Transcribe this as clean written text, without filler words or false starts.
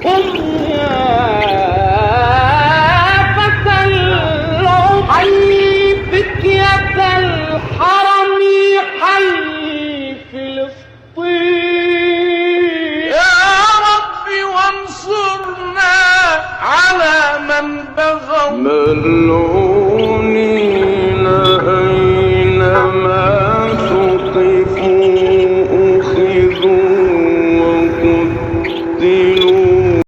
يا فتى العبي فتية الحرم حي فلسطين يا رب وانصرنا على من بغوا ملعونين